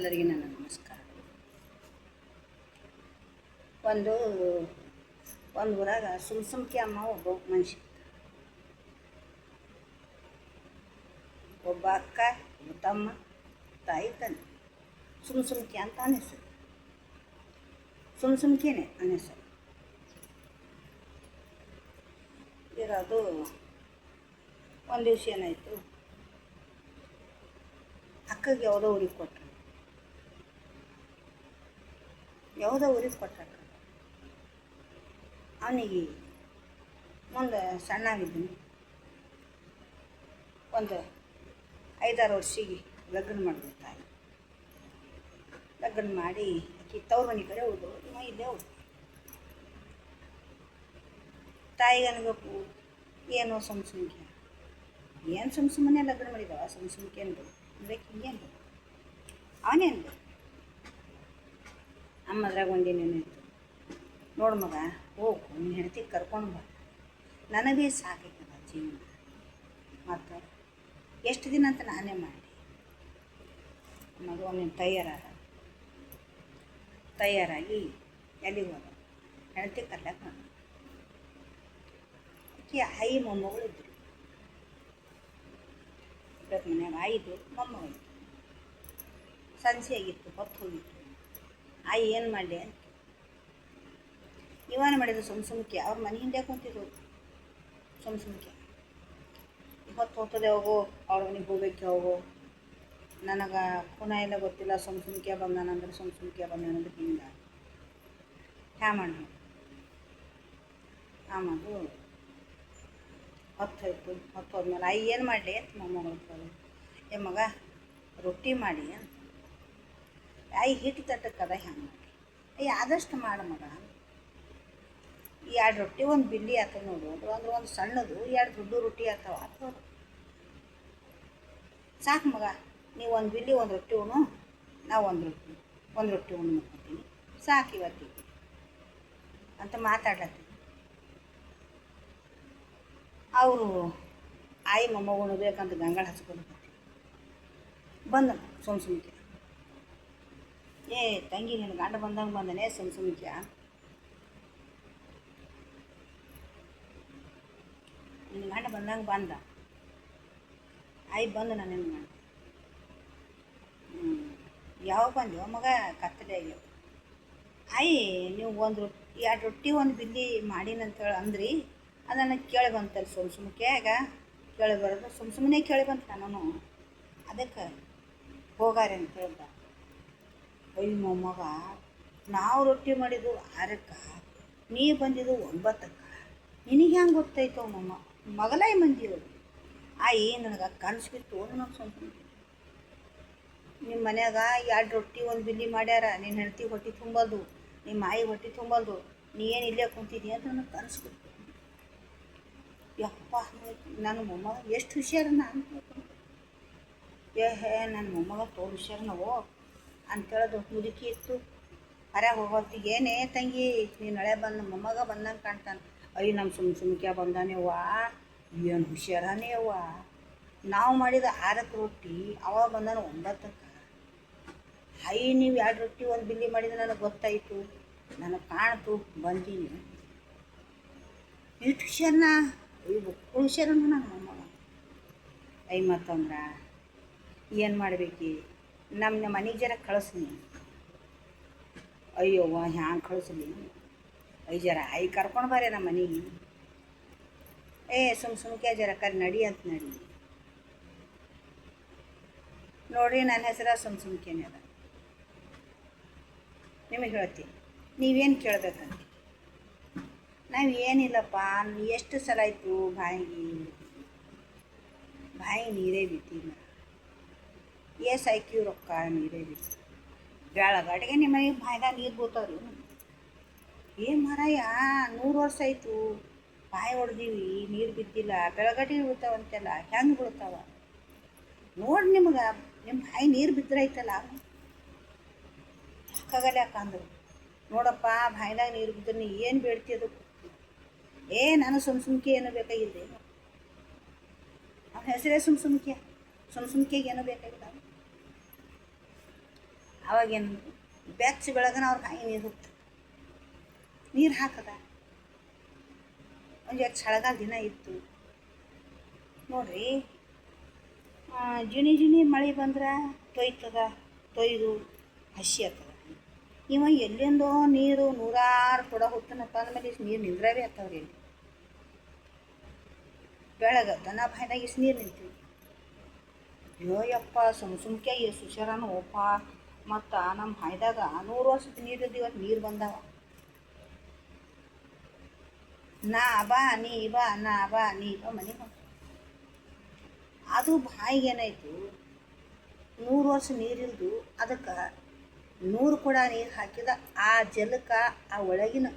ಎಲ್ಲರಿಗೂ ನನ್ನ ನಮಸ್ಕಾರ. ಒಂದು ಊರಾಗ ಸುಮ್ಸುಮ್ಕಿ ಅಮ್ಮ ಒಬ್ಬ ಮನುಷ್ಯ, ಒಬ್ಬ ಅಕ್ಕ, ಒಬ್ಬ ತಮ್ಮ, ತಾಯಿ ತಂದೆ. ಸುಮ್ಸುಮ್ಕಿ ಅಂತ ಅನಿಸ್ತು. ಸುಮ್ಸುಮ್ಕಿನೇ ಅನಿಸ್ತು ಇರೋದು. ಒಂದು ದಿವಸ ಏನಾಯಿತು, ಅಕ್ಕಗೆ ಯಾವುದೋ ಊರಿಗೆ ಕೊಟ್ಟರು. ಅವನಿಗೆ ಮುಂದೆ ಸಣ್ಣಾಗಿದ್ದೀನಿ, ಒಂದು 5-6 ವರ್ಷಿಗೆ ಲಗ್ನ ಮಾಡಿದ್ರು ತಾಯಿ. ಲಗ್ನ ಮಾಡಿ ಆಕಿ ತವ್ರ ಮನೆ ಕಡೆ ಹೋದ್ರು, ಇವ ಇಲ್ಲೇ ಹೋದ್ರು. ತಾಯಿಗೆ ಅನ್ಬೇಕು, ಏನೋ ಸುಮ್ಸುಮ್ಕೆ, ಏನು ಸುಮ್ಮನೆ ಲಗ್ನ ಮಾಡಿದವ, ಸುಮ್ಸುಮ್ಕೆ ಅನ್ಬೇಕು ಬೇಕು, ಹಿಂಗೆ ಅನ್ಬೇಕು. ಅವನೇ ಅನ್ಬೇಕು. ಅಮ್ಮದ್ರಾಗ ಒಂದೇನೇನಿತ್ತು, ನೋಡು ಮಗ, ಹೋಗು ನಿನ್ನ ಹೆಂಡತಿ ಕರ್ಕೊಂಡು ಬಾ, ನನಗೆ ಸಾಕೈತದ ಜೀವನ, ಮತ್ತು ಎಷ್ಟು ದಿನ ಅಂತ ನಾನೇ ಮಾಡಿ. ಮಗ ನೀನು ತಯಾರಾಗಿ ಎಲ್ಲಿಗೆ ಹೋದ, ಹೆಂಡತಿ ಕರ್ಲಕ್ಕೆ ಬಂದ. ಆಕಿ ಆಯಿ ಮೊಮ್ಮಗಳು ಇದ್ದರು. ಇವತ್ತು ಮನ್ಯಾಗ ಆಯಿತು, ಮೊಮ್ಮಗಳಿತ್ತು. ಸಂಜೆ ಆಗಿತ್ತು, ಹೊತ್ತು ಹೋಗಿತ್ತು. ಆಯಿ ಏನು ಮಾಡಲಿ ಅಂತ ಇವನು ಮಾಡಿದ್ರು. ಸುಮ್ಸುಮ್ಕೆ ಅವ್ರ ಮನೆ ಹಿಂದೆ ಕುಂತಿದ್ರು. ಸುಮ್ಸುಮ್ಕೆ ಹೊತ್ತು ಹೋಗ್ತದೆ, ಹೋಗು ಅವ್ರ ಮನೆಗೆ ಹೋಗ್ಬೇಕು, ಹೋಗು, ನನಗೆ ಪುನಃ ಎಲ್ಲ ಗೊತ್ತಿಲ್ಲ, ಸುಮ್ಸುಮ್ಕೆ ಬಂದಾನಂದ್ರೆ ಸುಮ್ಸುಮ್ಕೆ ಬಂದಾನಂದ್ರೆ ಹಿಂಗೆ ಮಾಡಿ ಆಮದು ಹೊತ್ತು ಹೋಯ್ತು. ಹೊತ್ತು ಹೋದ್ಮೇಲೆ ಆಯಿ ಏನು ಮಾಡಲಿ ಅಂತ ಮೊಮ್ಮಗಳು, ಏ ಮಗ ರೊಟ್ಟಿ ಮಾಡಿ ಅಂತ. ಆಯಿ ಹಿಟ್ಟು ತಟ್ಟಕ್ಕದ ಹೆಂಗೆ ಮಾಡಿ, ಆದಷ್ಟು ಮಾಡು ಮಗ. 2 ರೊಟ್ಟಿ ಒಂದು ಬಿಲ್ಲಿ ಆತವ ನೋಡು, ಅಂದ್ರೆ ಒಂದು ಸಣ್ಣದು 2 ದೊಡ್ಡ ರೊಟ್ಟಿ ಆತವ ಅಥವಾ ಸಾಕು ಮಗ, ನೀವು ಒಂದು ಬಿಲ್ಲಿ 1 ರೊಟ್ಟಿ ಉಣ್ಣು, ನಾವು ಒಂದು ರೊಟ್ಟಿ ಉಣ್ಣು ಮಾಡ್ಕೊತೀನಿ, ಸಾಕು ಇವತ್ತಿಗೆ ಅಂತ ಮಾತಾಡ್ಲತ್ತೀವಿ. ಅವರು ಆಯಿ ಮೊಮ್ಮಗಳು ಬೇಕಂತ ಗಂಗಾಳ ಹಚ್ಕೊಂಡು ಬಂದ ಸುಮ್ಸುಮ್ಕೆ. ಏ ತಂಗಿ, ನಿನ್ನ ಗಂಡ ಬಂದಂಗೆ ಬಂದನೇ ಸುಮ್ಸುಮ್ಕೆ, ನಿನ್ನ ಗಂಡ ಬಂದಂಗೆ ಬಂದ. ಆಯಿ ಬಂದು ನಾನು ಏನು ಮಾಡಿ, ಯಾವಾಗ ಬಂದೆವು ಮಗ, ಕತ್ತಲೆ ಆಗ್ಯಾವ. ಆಯಿ ನೀವು 2 ರೊಟ್ಟಿ 1 ಬಿಲ್ಲಿ ಮಾಡಿನಂತೇಳಿ ಅಂದ್ರಿ, ಅದನ್ನು ಕೇಳಿ ಬಂತಲ್ಲ ಸುಮ್ಸುಮ್ಕೆಯಾಗ, ಕೇಳಿ ಬರೋದು ಸುಮ್ಮನೆ ಕೇಳಿ ಬಂತು. ನಾನು ಅದಕ್ಕೆ ಹೋಗಾರೆ ಅಂತ ಹೇಳ್ದ. ಅಯ್ಯ ಮೊಮ್ಮಗ, ನಾವು ರೊಟ್ಟಿ ಮಾಡಿದ್ದು 6ಕ್ಕೆ, ನೀ ಬಂದಿದ್ದು 9ಕ್ಕೆ, ನಿನಗೆ ಹೆಂಗೆ ಗೊತ್ತಾಯ್ತವ ಮಗಲಾಯಿ ಮಂದಿಯವರು. ಆಯಿ ನನಗೆ ಕನಸು ಬಿತ್ತು. ನಮ್ಮ ಸುಮ್ಸುಮ್ಕೆ, ನಿಮ್ಮ ಮನ್ಯಾಗ 2 ರೊಟ್ಟಿ 1 ಬಿಲ್ಲಿ ಮಾಡ್ಯಾರ, ನಿನ್ನ ಹೆಂಡತಿ ಹೊಟ್ಟೆ ತುಂಬಲ್ದು, ನಿಮ್ಮ ಆಯಿ ಹೊಟ್ಟೆ ತುಂಬಲ್ದು, ನೀ ಏನು ಇಲ್ಲೇ ಕುಂತಿದ್ದೀಯ ಅಂತ ನನಗೆ ಕನಸು ಬಿತ್ತು. ಯಪ್ಪ, ನನ್ನ ಮೊಮ್ಮಗ ಎಷ್ಟು ಹುಷಾರನ ಅಂತ ನನ್ನ ಮೊಮ್ಮಗ ತೋರು ಹುಷಾರನವೋ ಅಂತೇಳೋದು. ಮುದುಕಿ ಇತ್ತು ಹೊರಗೆ ಹೋಗೋತ್ತಿಗೆ, ಏನೇ ತಂಗಿ ನೀನು ಹಳೆ ಮೊಮ್ಮಗ ಬಂದಂಗೆ ಕಾಣ್ತಾನೆ. ಅಯ್ಯ ನಮ್ಮ ಸುಮ್ಸುಮ್ಕೆ ಬಂದಾನೇವ್ವ, ಏನು ಹುಷಾರನೇವ್ವ, ನಾವು ಮಾಡಿದ 6ಕ್ಕೆ ರೊಟ್ಟಿ, ಅವ ಬಂದಾನ 9ಕ್ಕೆ. ನೀವು 2 ರೊಟ್ಟಿ 1 ಬಿಲ್ಲಿ ಮಾಡಿದ್ರೆ ನನಗೆ ಗೊತ್ತಾಯಿತು, ನನಗೆ ಕಾಣ್ತು, ಬಂದೀನಿ. ಇಷ್ಟು ಹುಷಾರನ, ಹುಷಾರನ ನನ್ನ ಮೊಮ್ಮಗ. ಮತ್ತಂದ್ರೆ ಏನು ಮಾಡಬೇಕು, ನಮ್ಮ ಮನೆಗೆ ಜರ ಕಳಿಸ್ನಿ. ಅಯ್ಯವ್ವ ಹ್ಯಾಂಗೆ ಕಳಿಸ್ಲಿ, ಜರ ಆಯಿ ಕರ್ಕೊಂಡು ಬಾರೆ ನಮ್ಮ ಮನೆಗೆ. ಸುಮ್ಸುಮ್ಕೆ ಜರ ನಡಿ ಅಂತ ನಡಿ. ನೋಡ್ರಿ, ನನ್ನ ಹೆಸರು ಸುಮ್ಸುಮ್ಕೆನೇ ಅದ. ನಿಮಗೆ ಹೇಳ್ತೀನಿ, ನೀವೇನು ಕೇಳಬೇಕಂತ. ನಾವು ಏನಿಲ್ಲಪ್ಪ, ಎಷ್ಟು ಸಲ ಆಯಿತು ಬಾಯಿಗೆ ನೀರೇ ಬಿತ್ತಿಲ್ಲ, ಸಾಯ್ಕೀವಿ ರೊಕ್ಕ ನೀರೇ ಬಿತ್ತು. ಬೆಳಗಡೆಗೆ ನಿಮಗೆ ಬಾಯಿದಾಗ ನೀರು ಬೀಳ್ತಾವ್ರಿ. ಏನು ಮಾರಾಯ, 100 ವರ್ಷ ಆಯಿತು ಬಾಯಿ ಹೊಡೆದೀವಿ, ನೀರು ಬಿದ್ದಿಲ್ಲ, ಬೆಳಗಡೆಗೆ ಬೀಳ್ತಾವಂತೆಲ್ಲ, ಹೆಂಗೆ ಬೀಳ್ತಾವ ನೋಡಿ. ನಿಮ್ಗೆ ನಿಮ್ಮ ಬಾಯಿ ನೀರು ಬಿದ್ದರೈತಲ್ಲ, ಯಾಕಾಗಲ್ಲ ಯಾಕಂದ್ರು, ನೋಡಪ್ಪ ಬಾಯಿದಾಗ ನೀರು ಬಿದ್ದರೆ ನೀ ಏನು ಬೇಡ್ತಿ ಅದು. ನಾನು ಸುಮ್ಸುಮ್ಕೆ ಏನೋ ಬೇಕಾಗಿಲ್ಲ, ಅವನ ಹೆಸರೇ ಸುಮ್ಸುಮ್ಕೆ, ಸುಮ್ಸುಮ್ಕೆಗೆ ಏನೋ ಬೇಕಾಗಿಲ್ಲ. ಅವಾಗೇನು ಬೆಚ್ಚ ಬೆಳಗನ ಅವ್ರ ಬಾಯಿ ನೀರು ಹುಟ್ಟು ನೀರು ಹಾಕದ ಒಂದು ಎರಡು ಚಳಿಗಾಲ ದಿನ ಇತ್ತು ನೋಡ್ರಿ. ಜಿಣಿ ಜಿಣಿ ಮಳೆ ಬಂದ್ರೆ ತೊಯ್ತದ, ತೊಯ್ದು ಹಸಿ ಆಗ್ತದ. ಇವ ಎಲ್ಲಿಂದೋ ನೀರು ನೂರಾರು ಕೊಡ ಹೊತ್ತನಪ್ಪ ಅಂದಮೇಲೆ ಇಷ್ಟು ನೀರು ನಿಂದ್ರವೇ ಆಗ್ತಾವ್ರಿ. ಇಲ್ಲಿ ಬೆಳಗ್ಗೆ ದನ ಬಾಯ್ದಾಗ ಇಷ್ಟು ನೀರು ನಿಂತೀವಿ. ಅಯ್ಯೋಯಪ್ಪ ಸುಮ್ಕೆ ಎಷ್ಟು ಹುಷಾರನು ಓಪ. ಮತ್ತು ನಮ್ಮ ಬಾಯ್ದಾಗ 100 ವರ್ಷದ ನೀರು ಇವತ್ತು ನೀರು ಬಂದಾವ. ನಾ ಬಾ ನೀ ಬಾ ನಾ ಬಾ ನೀ ಬಾ ಮನೆ ಬಂದ. ಅದು ಬಾಯಿಗೆ ಏನಾಯಿತು, 100 ವರ್ಷ ನೀರಿಲ್ದು ಅದಕ್ಕೆ 100 ಕೊಡ ನೀರು ಹಾಕಿದ. ಆ ಜಲಕ್ಕೆ ಆ ಒಳಗಿನ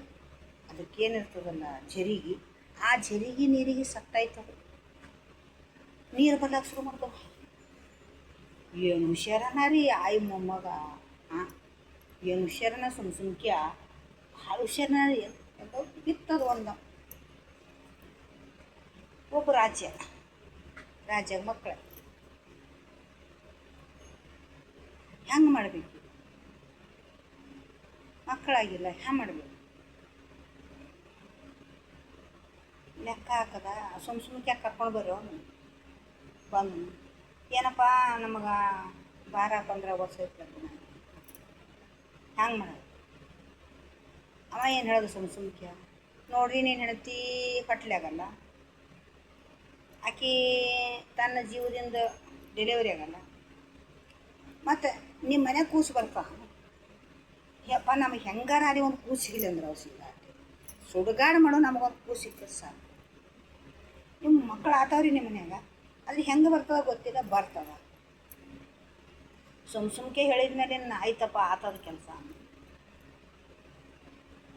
ಅದಕ್ಕೇನಿರ್ತದಲ್ಲ ಜರಿಗೆ, ಆ ಜರಿಗೆ ನೀರಿಗೆ ಸತ್ತಾಯ್ತದ. ನೀರು ಬರ್ಲಾಕ ಶುರು ಮಾಡ್ತಾವ. ಏನು ಹುಷಾರನ ರೀ ಆಯಿ ಮೊಮ್ಮಗ. ಏನು ಹುಷಾರನ ಸುಮ್ಕ್ಯ ಭಾಳ ಹುಷಾರನ ರೀ. ಬಿತ್ತದ ಒಬ್ಬ ರಾಜ್ಯಾಗ ಮಕ್ಕಳ ಹೆಂಗೆ ಮಾಡಬೇಕು? ಮಕ್ಕಳಾಗಿಲ್ಲ, ಹೆಂಗೆ ಮಾಡಬೇಕು? ಲೆಕ್ಕ ಹಾಕದ ಸುಮ್ಕೆ ಕರ್ಕೊಂಡು ಬರ್ರಿ ಅವನು ಬಂದು. ಏನಪ್ಪ ನಮಗೆ 12-15 ವರ್ಷ ಇರ್ತದೆ, ಹ್ಯಾಂಗೆ ಮಾಡೋದು? ಅವ ಏನು ಹೇಳೋದು ಸುಮ್ಕೆ ನೋಡ್ರಿ, ನೀನು ಹೆಂಡತಿ ಕಟ್ಲಾಗಲ್ಲ, ಆಕೆ ತನ್ನ ಜೀವದಿಂದ ಡೆಲಿವರಿ ಆಗಲ್ಲ, ಮತ್ತು ನಿಮ್ಮ ಮನೆಗೆ ಕೂಸು ಬರ್ತಾವ. ಯಪ್ಪ ನಮಗೆ ಹೆಂಗಾರ ಅಲ್ಲಿ ಒಂದು ಕೂಸು ಸಿಗಲಿ ಅಂದ್ರೆ ಅವ್ರು ಸಿಗ ಸುಡುಗಾಡು ಮಾಡೋ ನಮಗೊಂದು ಕೂಸು ಸಿಗ್ತದೆ ಸಾಕು. ನಿಮ್ಮ ಮಕ್ಕಳು ಆತವ್ರಿ ನಿಮ್ಮ ಮನ್ಯಾಗ, ಅಲ್ಲಿ ಹೆಂಗೆ ಬರ್ತದ ಗೊತ್ತಿಲ್ಲ, ಬರ್ತದ. ಸುಮ್ಕೆ ಹೇಳಿದ ಮೇಲೆ ಆಯ್ತಪ್ಪ ಆತದ ಕೆಲಸ.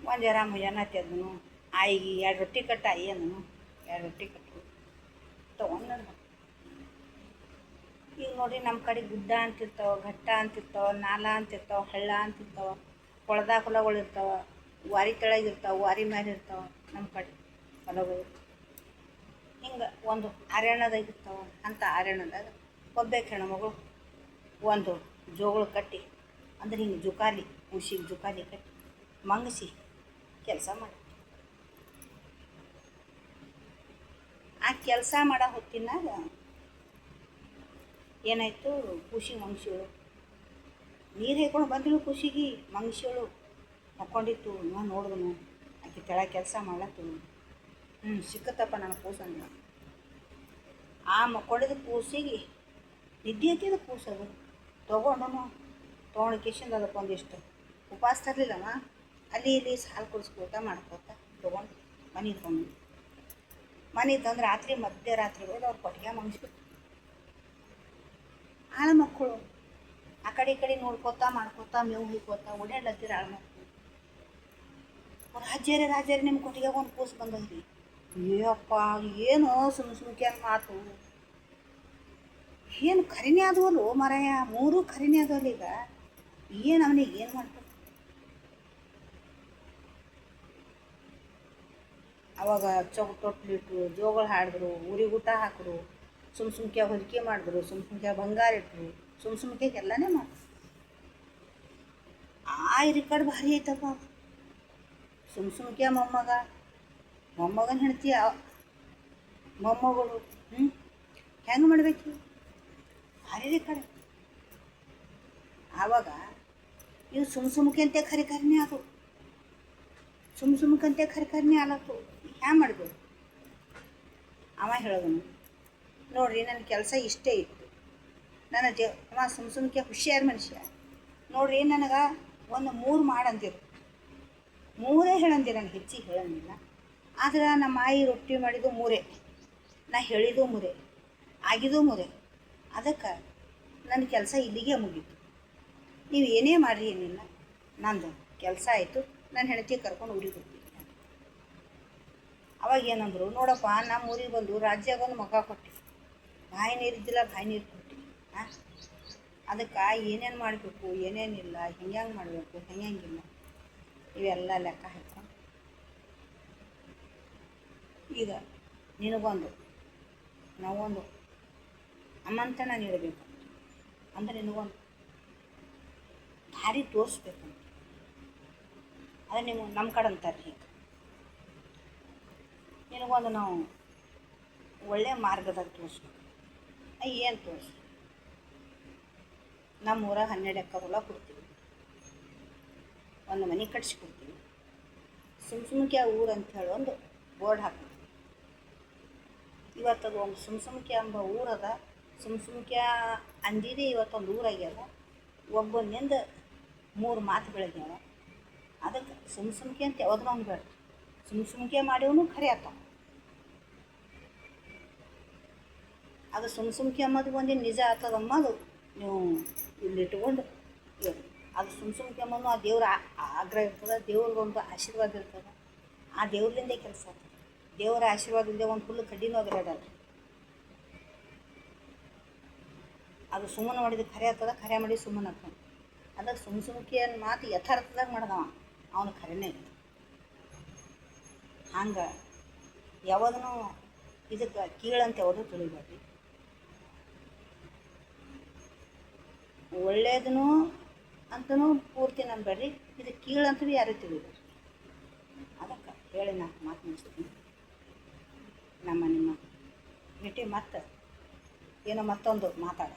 ಒಂದು ಜರ ಮುಂಜಾನೆ ತೆಗೆದನು ಆಯಿಗೆ 2 ರೊಟ್ಟಿ ಕಟ್ಟ ಆಯಿ ಅಂದನು. 2 ರೊಟ್ಟಿ ಕಟ್ಟು ತೊಗೊಂಡು. ಈಗ ನೋಡಿರಿ ನಮ್ಮ ಕಡೆ ಗುಡ್ಡ ಅಂತಿರ್ತಾವೆ, ಘಟ್ಟ ಅಂತಿರ್ತಾವೆ, ನಾಲ ಅಂತಿರ್ತಾವೆ, ಹಳ್ಳ ಅಂತಿರ್ತಾವೆ, ಹೊಲದಾಗ ಹೊಲಗಳು ಇರ್ತಾವೆ, ವಾರಿ ಕೆಳಗಿರ್ತಾವೆ, ವಾರಿ ಮೇಲೆ ಇರ್ತಾವೆ. ನಮ್ಮ ಕಡೆ ಹೊಲಗಳು ಹಿಂಗೆ ಒಂದು ಅರಣ್ಯದಾಗ ಇರ್ತಾವೆ. ಅಂಥ ಅರಣ್ಯದಾಗ ಒಬ್ಬಾಕೆ ಹೆಣ್ಮಗಳು ಒಂದು ಜೋಗಳು ಕಟ್ಟಿ, ಅಂದ್ರೆ ಹಿಂಗೆ ಜುಕಾಲಿ ಹುಸಿಗೆ ಜುಕಾಲಿ ಕಟ್ಟಿ ಮಂಗಿಸಿ ಕೆಲಸ ಮಾಡಿ. ಆ ಕೆಲಸ ಮಾಡೋ ಹೊತ್ತಿನಾಗ ಏನಾಯಿತು, ಖುಷಿ ಮಂಗ್ಸಿಳು ನೀರು ಹಾಕೊಂಡು ಬಂದಳು. ಖುಷಿಗೆ ಮಂಗ್ಸಿಳು ಮಕ್ಕೊಂಡಿತ್ತು. ನಾನು ನೋಡಿದನು ಆಕೆ ತೆಳಗೆ ಕೆಲಸ ಮಾಡ್ಲತ್ತು. ಸಿಕ್ಕತ್ತಪ್ಪ ನನ್ನ ಕೂಸಂದ. ಆ ಮಕ್ಕೊಂಡಿದ್ದ ಕೂಸಿಗೆ ನಿದ್ದೆ ಹತ್ತಿದ ಕೂಸದು ತೊಗೊಂಡು ಕಿಶಿಂದ ಅದಕ್ಕೆ ಒಂದಿಷ್ಟು ಉಪವಾಸ ತರಲಿಲ್ಲಮ್ಮ, ಅಲ್ಲಿ ಇಲ್ಲಿ ಸಾಲು ಕುಡಿಸ್ಕೋತ ಮಾಡ್ಕೋತ ತೊಗೊಂಡು ಮನೆ ತಂದು ರಾತ್ರಿ ಮಧ್ಯರಾತ್ರಿ ಹೋಗಿ ಅವ್ರು ಕೊಟ್ಟಿಗೆ ಮಂಗಿಸ್ಬಿಟ್ಟು. ಆಳ ಮಕ್ಕಳು ಆ ಕಡೆ ಈ ಕಡೆ ನೋಡ್ಕೋತಾ ಮಾಡ್ಕೋತಾ ಮೇವು ಹಿಕ್ಕೋತ ಓಡಾಡ್ಲತ್ತೀರ. ಆಳ ಮಕ್ಕಳು ರಾಜ್ಯರೇ ನಿಮ್ಮ ಕೊಟ್ಟಿಗೆ ಒಂದು ಕೂಸು ಬಂದದ್ರಿ. ಅಯ್ಯಪ್ಪ ಏನು ಸುಮ್ಕೆ ಮಾತು, ಏನು ಖರೀನೇ ಆದವಲ್ಲ ಮರಾಯ, 3 ಖರೀನೇ ಆದವಲ್ಲ. ಈಗ ಏನು ಅವನಿಗೆ ಏನು ಮಾಡ್ತಾರೆ? ಅವಾಗ ತೊಟ್ಲಿಟ್ರು, ಜೋಗಳು ಹಾಡಿದ್ರು, ಊರಿಗೆ ಊಟ ಹಾಕಿದ್ರು, ಸುಮ್ಕೆ ಹೊಲಿಕೆ ಮಾಡಿದ್ರು, ಸುಮ್ಕೆ ಬಂಗಾರ ಇಟ್ಟರು, ಸುಮ್ಕೆ ಎಲ್ಲನೇ ಮಾಡಿದ್ರು. ಆ ರಿಕಾರ್ಡ್ ಭಾರಿ ಐತಪ್ಪ. ಸುಮ್ಕೆ ಮೊಮ್ಮಗನ ಹೆಂಡತಿ ಮೊಮ್ಮಗಳು ಹೆಂಗೆ ಮಾಡಬೇಕು? ಭಾರಿ ರಿಕಾರ್ಡ್. ಆವಾಗ ಇವು ಸುಮ್ಕೆ ಖರಿನೇ ಅದು, ಸುಮ್ಕಂತೆ ಖರಿನೇ ಆಲತ್ತು. ಹ್ಯಾಂಗೆ ಮಾಡಬೇಕು? ಅವ ಹೇಳೋದನು, ನೋಡ್ರಿ ನನ್ನ ಕೆಲಸ ಇಷ್ಟೇ ಇತ್ತು. ನನ್ನ ಅವ ಸುಮ್ಕೆ ಹುಷಿಯಾರ ಮನುಷ್ಯ. ನೋಡ್ರಿ ನನಗೆ ಒಂದು 3 ಮಾಡಂದಿರು, 3 ಹೇಳಂದಿರ, ನನಗೆ ಹೆಚ್ಚಿಗೆ ಹೇಳಂಗಿಲ್ಲ. ಆದ್ರೆ ನಮ್ಮ ಆಯಿ ರೊಟ್ಟಿ ಮಾಡಿದ್ದು 3, ನಾ ಹೇಳಿದ್ದು 3, ಆಗಿದ್ದು 3. ಅದಕ್ಕೆ ನನ್ನ ಕೆಲಸ ಇಲ್ಲಿಗೆ ಮುಗೀತು. ನೀವು ಏನೇ ಮಾಡಿರಿ ಏನಿಲ್ಲ, ನಂದು ಕೆಲಸ ಆಯಿತು. ನನ್ನ ಹೆಂಡತಿ ಕರ್ಕೊಂಡು ಊರಿಗೆ ಹೋಗ್ತೀನಿ. ಅವಾಗ ಏನಂದ್ರು, ನೋಡಪ್ಪ ನಮ್ಮ ಊರಿಗೆ ಬಂದು ರಾಜ್ಯಾಗ ಒಂದು ಮಗ ಕೊಟ್ಟು, ಬಾಯಿ ನೀರಿದ್ದಿಲ್ಲ ಬಾಯಿ ನೀರು ಕೊಟ್ಟು. ಅದಕ್ಕೆ ಏನೇನು ಮಾಡಬೇಕು ಏನೇನಿಲ್ಲ, ಹೆಂಗೆ ಮಾಡಬೇಕು ಹೆಂಗಿಲ್ಲ ಇವೆಲ್ಲ ಲೆಕ್ಕ ಹಾಕ್ಕೊಂಡು ಈಗ ನಿನಗೊಂದು ನಾವೊಂದು ಅಮ್ಮಂತನ ನೀಡಬೇಕು ಅಂದ್ರೆ ನಿನಗೊಂದು ಯಾರಿಗೆ ತೋರಿಸ್ಬೇಕಂತ. ಅದು ನಮ್ಮ ಕಡೆ ಅಂತಾರೆ ಹೀಗೆ, ನಿನಗೊಂದು ನಾವು ಒಳ್ಳೆಯ ಮಾರ್ಗದಾಗ ತೋರಿಸ್ಬೇಕು. ಏನು ತೋರಿಸ್? ನಮ್ಮ ಊರಾಗ 12 ಎಕರೆ ಹೊಲ ಕೊಡ್ತೀವಿ, ಒಂದು ಮನೆ ಕಟ್ಸಿಕೊಡ್ತೀವಿ, ಸುಮ್ಸುಮ್ಕೆ ಊರು ಅಂಥೇಳಿ ಒಂದು ಬೋರ್ಡ್ ಹಾಕ್ತೀವಿ. ಇವತ್ತದು ಒಂದು ಸುಮ್ಸುಮ್ಕೆ ಎಂಬ ಊರದ, ಸುಮ್ಸುಮ್ಕೆ ಅಂದಿದೆ ಇವತ್ತೊಂದು ಊರಾಗ್ಯದ. ಒಬ್ಬನಿಂದ 3 ಮಾತು ಬೆಳಗ್ಯಾವ. ಅದಕ್ಕೆ ಸುಮ್ಸುಮ್ಕೆ ಅಂತ ಯಾವ್ದನ್ನ ಒಂದು ಬೇಡ, ಸುಮ್ಸುಮ್ಕೆ ಮಾಡಿವನು ಖರೆ ಆತ. ಅದು ಸುಮ್ಸುಮ್ಕೆ ಅಂಬೋದು ಒಂದು ನಿಜ ಆಗ್ತದಮ್ಮದು ನೀವು ಇಲ್ಲಿ ಇಟ್ಕೊಂಡು ಇರು. ಅದು ಸುಮ್ಸುಮ್ಕೆ ಅಂಬೋದು ಆ ದೇವ್ರ ಆಗ್ರಹ ಇರ್ತದೆ, ದೇವ್ರದೊಂದು ಆಶೀರ್ವಾದ ಇರ್ತದೆ. ಆ ದೇವ್ರಲಿಂದೇ ಕೆಲಸ ಆಗ್ತದೆ. ದೇವರ ಆಶೀರ್ವಾದದಿಂದ ಒಂದು ಫುಲ್ಲು ಕಡ್ಡಿನೂ ಅಗರಾಡಲ್ಲ. ಅದು ಸುಮ್ಮನೆ ಮಾಡಿದ ಖರೆ ಆಗ್ತದೆ, ಖರೆ ಮಾಡಿ ಸುಮ್ಮನೆ ಆಗ್ತಾನೆ. ಅದಕ್ಕೆ ಸುಮ್ಸುಮ್ಕೆ ಅನ್ನೋ ಮಾತು ಯಥಾರ್ಥದಾಗ ಮಾಡ್ದವ ಅವನು ಖರೇನೇ ಇತ್ತು. ಹಂಗೆ ಯಾವ್ದೂ ಇದಕ್ಕೆ ಕೀಳಂತ ಯಾವುದೂ ತಿಳಿಬೇಡ್ರಿ. ಒಳ್ಳೇದೂ ಅಂತಲೂ ಪೂರ್ತಿ ನಂಬೇಡ್ರಿ, ಇದು ಕೀಳಂತೂ ಯಾರೂ ತಿಳಿಬೇಡ್ರಿ. ಅದಕ್ಕೆ ಹೇಳಿ ನಾನು ಮಾತು ಮುಗಿಸ್ತೀನಿ. ನಿಮ್ಮ ಭೇಟಿ ಮತ್ತೆ ಏನೋ ಮತ್ತೊಂದು ಮಾತಾಡ.